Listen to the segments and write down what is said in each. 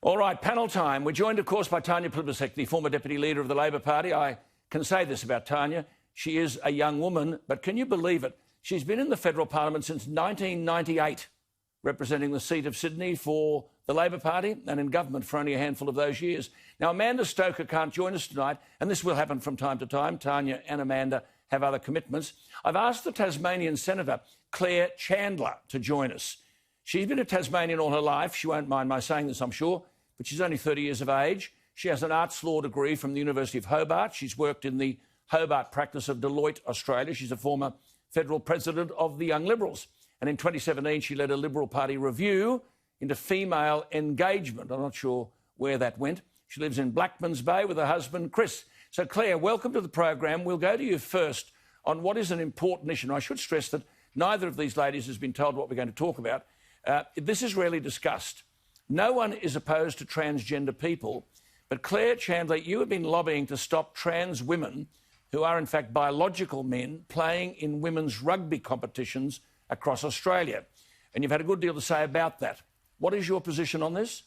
All right, panel time. We're joined, of course, by Tanya Plibersek, the former Deputy Leader of the Labor Party. I can say this about Tanya. She is a young woman, but can you believe it? She's been in the federal parliament since 1998, representing the seat of Sydney for the Labor Party and in government for only a handful of those years. Now, Amanda Stoker can't join us tonight, and this will happen from time to time. Tanya and Amanda have other commitments. I've asked the Tasmanian Senator Claire Chandler to join us. She's been a Tasmanian all her life. She won't mind my saying this, I'm sure, but she's only 30 years of age. She has an arts law degree from the University of Hobart. She's worked in the Hobart practice of Deloitte, Australia. She's a former federal president of the Young Liberals. And in 2017, she led a Liberal Party review into female engagement. I'm not sure where that went. She lives in Blackmans Bay with her husband, Chris. So, Claire, welcome to the program. We'll go to you first on what is an important issue. And I should stress that neither of these ladies has been told what we're going to talk about. This is rarely discussed. No one is opposed to transgender people, but Claire Chandler, you have been lobbying to stop trans women, who are in fact biological men, playing in women's rugby competitions across Australia. And you've had a good deal to say about that. What is your position on this?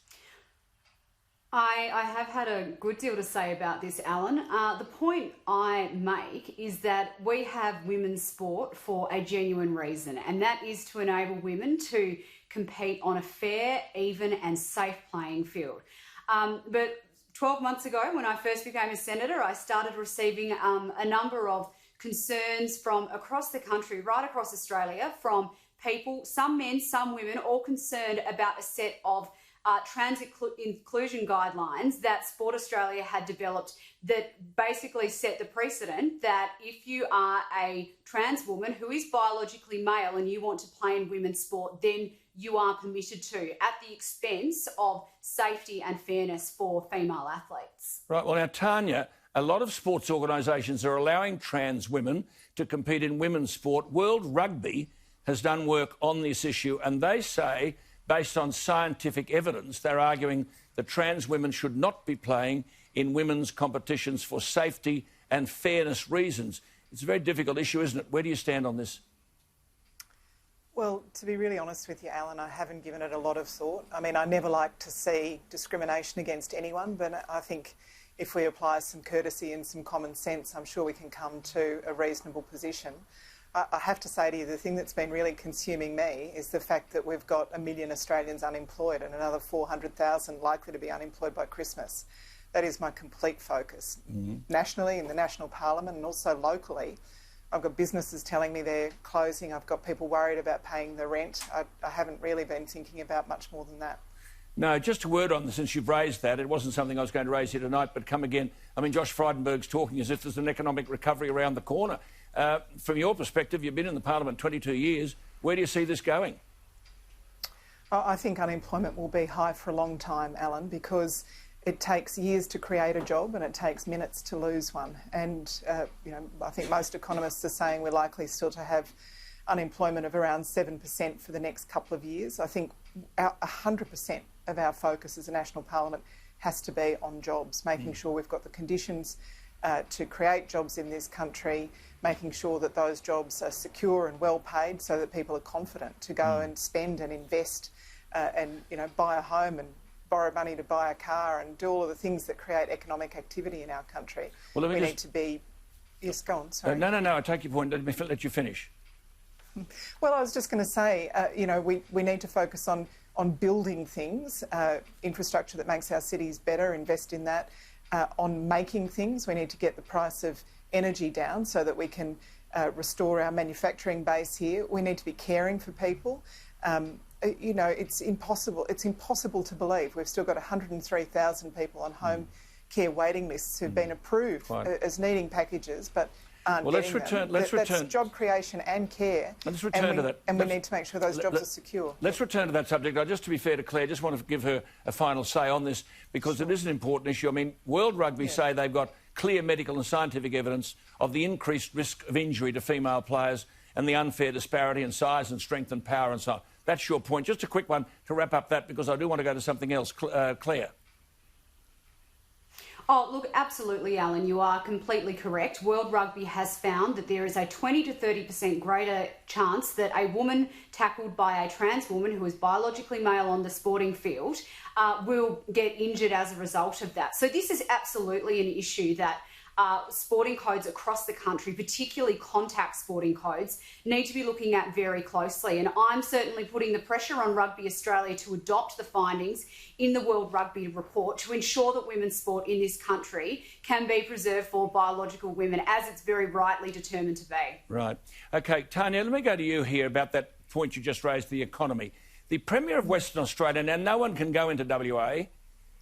I have had a good deal to say about this, Alan. The point I make is that we have women's sport for a genuine reason, and that is to enable women to compete on a fair, even and safe playing field. But 12 months ago, when I first became a senator, I started receiving a number of concerns from across the country, right across Australia, from people, some men, some women, all concerned about a set of trans inclusion guidelines that Sport Australia had developed that basically set the precedent that if you are a trans woman who is biologically male and you want to play in women's sport, then you are permitted to, at the expense of safety and fairness for female athletes. Right, well now, Tanya, a lot of sports organisations are allowing trans women to compete in women's sport. World Rugby has done work on this issue, and they say, based on scientific evidence, they're arguing that trans women should not be playing in women's competitions for safety and fairness reasons. It's a very difficult issue, isn't it? Where do you stand on this? Well, to be really honest with you, Alan, I haven't given it a lot of thought. I mean, I never like to see discrimination against anyone, but I think if we apply some courtesy and some common sense, I'm sure we can come to a reasonable position. I have to say to you, the thing that's been really consuming me is the fact that we've got 1 million Australians unemployed and another 400,000 likely to be unemployed by Christmas. That is my complete focus. Nationally, in the National Parliament, and also locally. I've got businesses telling me they're closing. I've got people worried about paying the rent. I haven't really been thinking about much more than that. No, just a word on this, since you've raised that. It wasn't something I was going to raise here tonight, but come again. I mean, Josh Frydenberg's talking as if there's an economic recovery around the corner. From your perspective, you've been in the Parliament 22 years. Where do you see this going? I think unemployment will be high for a long time, Alan, because it takes years to create a job and it takes minutes to lose one. And, you know, I think most economists are saying we're likely still to have unemployment of around 7% for the next couple of years. I think 100% of our focus as a National Parliament has to be on jobs, making sure we've got the conditions to create jobs in this country, making sure that those jobs are secure and well paid so that people are confident to go and spend and invest and, you know, buy a home and borrow money to buy a car and do all of the things that create economic activity in our country. Well, we need to be... Yes, go on, sorry. No, I take your point. Let me let you finish. Well, I was just going to say, you know, we need to focus on building things, infrastructure that makes our cities better, invest in that. On making things, we need to get the price of energy down so that we can restore our manufacturing base here. We need to be caring for people. You know, it's impossible to believe we've still got 103,000 people on home care waiting lists who've been approved as needing packages, but aren't getting them. That's job creation and care. Let's return to that. And we need to make sure those jobs are secure. Let's return to that subject. Just to be fair to Claire, just want to give her a final say on this because it is an important issue. I mean, World Rugby say they've got clear medical and scientific evidence of the increased risk of injury to female players and the unfair disparity in size and strength and power and so on. That's your point. Just a quick one to wrap up that because I do want to go to something else. Claire. Oh, look, absolutely, Alan. You are completely correct. World Rugby has found that there is a 20 to 30% greater chance that a woman tackled by a trans woman who is biologically male on the sporting field will get injured as a result of that. So this is absolutely an issue that sporting codes across the country, particularly contact sporting codes, need to be looking at very closely. And I'm certainly putting the pressure on Rugby Australia to adopt the findings in the World Rugby report to ensure that women's sport in this country can be preserved for biological women, as it's very rightly determined to be. Right. OK, Tanya, let me go to you here about that point you just raised, the economy. The Premier of Western Australia, now no one can go into WA,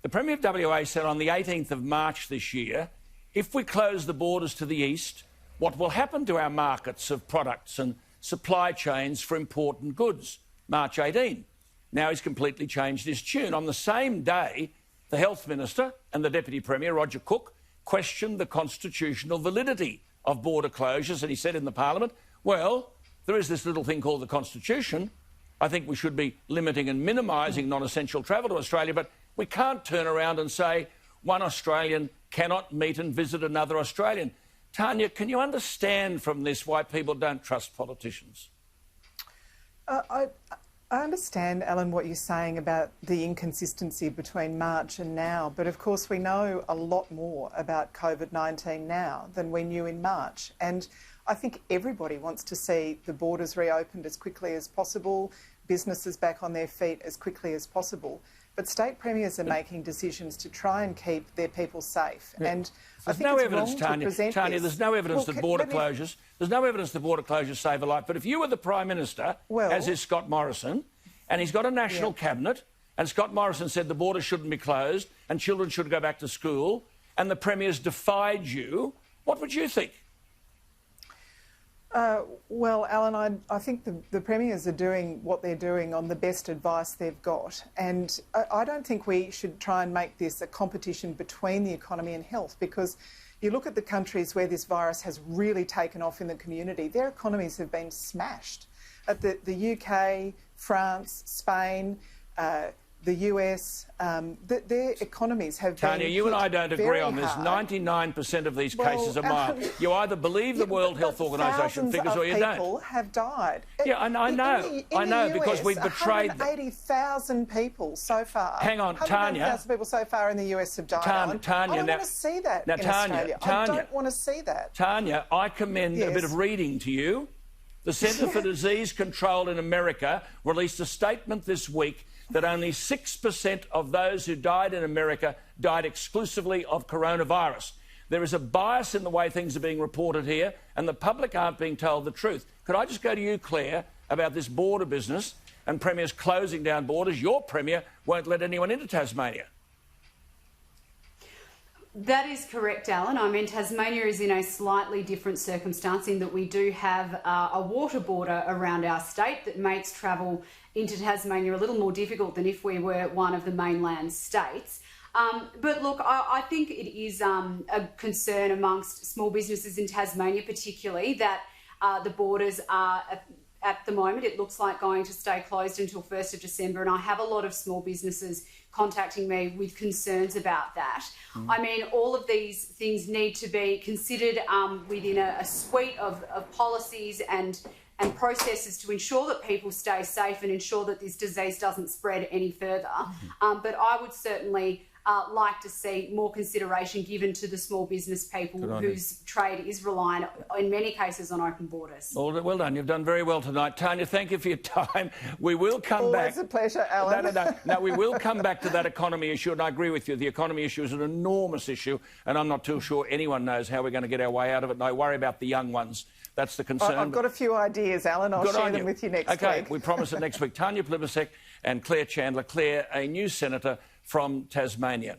the Premier of WA said on the 18th of March this year, if we close the borders to the east, what will happen to our markets of products and supply chains for important goods? March 18. Now he's completely changed his tune. On the same day, the Health Minister and the Deputy Premier, Roger Cook, questioned the constitutional validity of border closures, and he said in the Parliament, well, there is this little thing called the Constitution. I think we should be limiting and minimising non-essential travel to Australia, but we can't turn around and say one Australian cannot meet and visit another Australian. Tanya, can you understand from this why people don't trust politicians? I understand, Alan, what you're saying about the inconsistency between March and now, but of course we know a lot more about COVID-19 now than we knew in March. And I think everybody wants to see the borders reopened as quickly as possible, businesses back on their feet as quickly as possible. But state premiers are making decisions to try and keep their people safe. Yeah. And I think it's wrong to present Tanya, there's no evidence that border closures. There's no evidence that border closures save a life. But if you were the Prime Minister, as is Scott Morrison, and he's got a national cabinet, and Scott Morrison said the border shouldn't be closed and children should go back to school, and the premiers defied you, what would you think? Well, Alan, I think the premiers are doing what they're doing on the best advice they've got. And I don't think we should try and make this a competition between the economy and health, because you look at the countries where this virus has really taken off in the community, their economies have been smashed. At the UK, France, Spain, the US, their economies have been Tanya, you and I don't agree on this. 99% of these cases are mild. You either believe the World Health Organisation figures or you don't. People have died. Yeah, I know, because we've betrayed them. 180,000 people so far. Hang on, Tanya. 180,000 people so far in the US have died. Tanya, I don't want to see that in Australia. I don't want to see that. Tanya, I commend a bit of reading to you. The Centre for Disease Control in America released a statement this week that only 6% of those who died in America died exclusively of coronavirus. There is a bias in the way things are being reported here, and the public aren't being told the truth. Could I just go to you, Claire, about this border business and premiers closing down borders? Your premier won't let anyone into Tasmania. That is correct, Alan. I mean, Tasmania is in a slightly different circumstance in that we do have a water border around our state that makes travel into Tasmania a little more difficult than if we were one of the mainland states. But look, I think it is a concern amongst small businesses in Tasmania, particularly, that the borders are, at the moment, it looks like going to stay closed until 1st of December. And I have a lot of small businesses contacting me with concerns about that. I mean, all of these things need to be considered within a suite of policies and processes to ensure that people stay safe and ensure that this disease doesn't spread any further. But I would certainly like to see more consideration given to the small business people whose trade is reliant, in many cases, on open borders. Well done. You've done very well tonight. Tanya, thank you for your time. We will come back. Always a pleasure, Alan. No, we will come back to that economy issue, and I agree with you. The economy issue is an enormous issue, and I'm not too sure anyone knows how we're going to get our way out of it, and I worry about the young ones. That's the concern. I've got a few ideas, Alan. I'll share them with you next week. OK, we promise it next week. Tanya Plibersek and Claire Chandler. Claire, a new senator from Tasmania.